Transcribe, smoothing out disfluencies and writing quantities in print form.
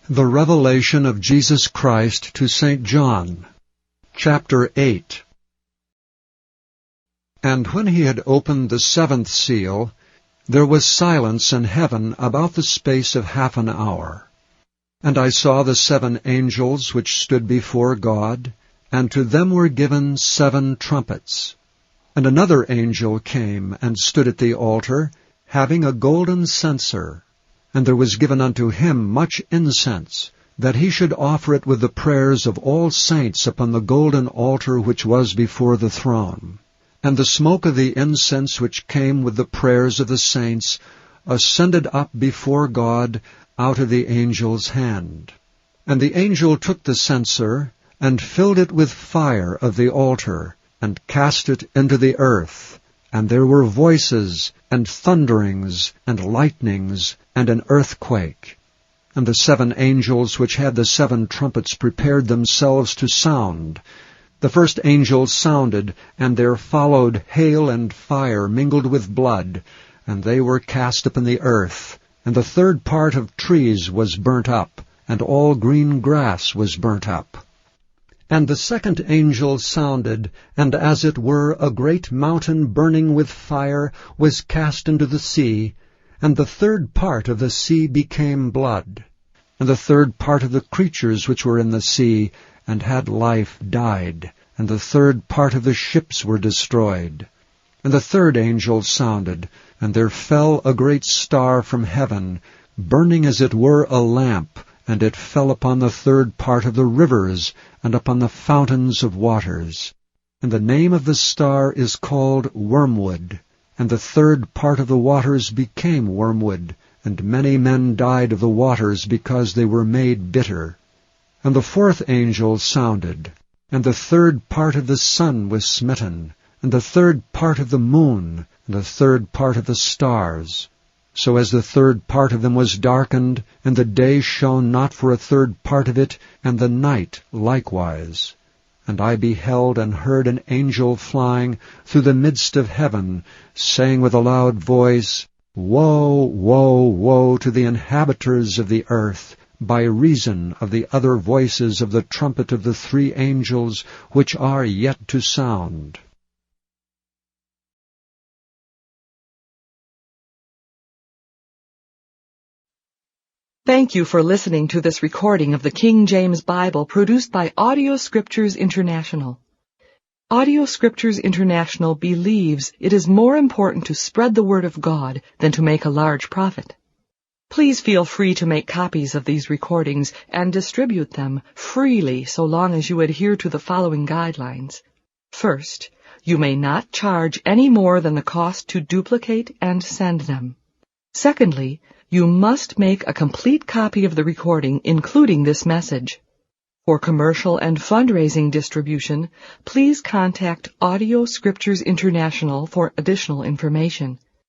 The Revelation of Jesus Christ to St. John, Chapter 8. And when he had opened the seventh seal, there was silence in heaven about the space of half an hour. And I saw the 7 angels which stood before God, and to them were given 7 trumpets. And another angel came and stood at the altar, having a golden censer. And there was given unto him much incense, that he should offer it with the prayers of all saints upon the golden altar which was before the throne. And the smoke of the incense which came with the prayers of the saints ascended up before God out of the angel's hand. And the angel took the censer, and filled it with fire of the altar, and cast it into the earth. And there were voices, and thunderings, and lightnings, and an earthquake. And the 7 angels which had the 7 trumpets prepared themselves to sound. The first angel sounded, and there followed hail and fire mingled with blood, and they were cast upon the earth. And the 3rd part of trees was burnt up, and all green grass was burnt up. And the 2nd angel sounded, and as it were a great mountain burning with fire was cast into the sea, and the 3rd part of the sea became blood. And the 3rd part of the creatures which were in the sea and had life died, and the 3rd part of the ships were destroyed. And the 3rd angel sounded, and there fell a great star from heaven, burning as it were a lamp, and it fell upon the 3rd part of the rivers, and upon the fountains of waters. And the name of the star is called Wormwood. And the 3rd part of the waters became wormwood, and many men died of the waters because they were made bitter. And the 4th angel sounded, and the 3rd part of the sun was smitten, and the 3rd part of the moon, and the 3rd part of the stars, so as the 3rd part of them was darkened, and the day shone not for a 3rd part of it, and the night likewise. And I beheld and heard an angel flying through the midst of heaven, saying with a loud voice, Woe, woe, woe to the inhabitants of the earth, by reason of the other voices of the trumpet of the 3 angels which are yet to sound. Thank you for listening to this recording of the King James Bible produced by Audio Scriptures International. Audio Scriptures International believes it is more important to spread the Word of God than to make a large profit. Please feel free to make copies of these recordings and distribute them freely so long as you adhere to the following guidelines. First, you may not charge any more than the cost to duplicate and send them. Secondly, you must make a complete copy of the recording, including this message. For commercial and fundraising distribution, please contact Audio Scriptures International for additional information.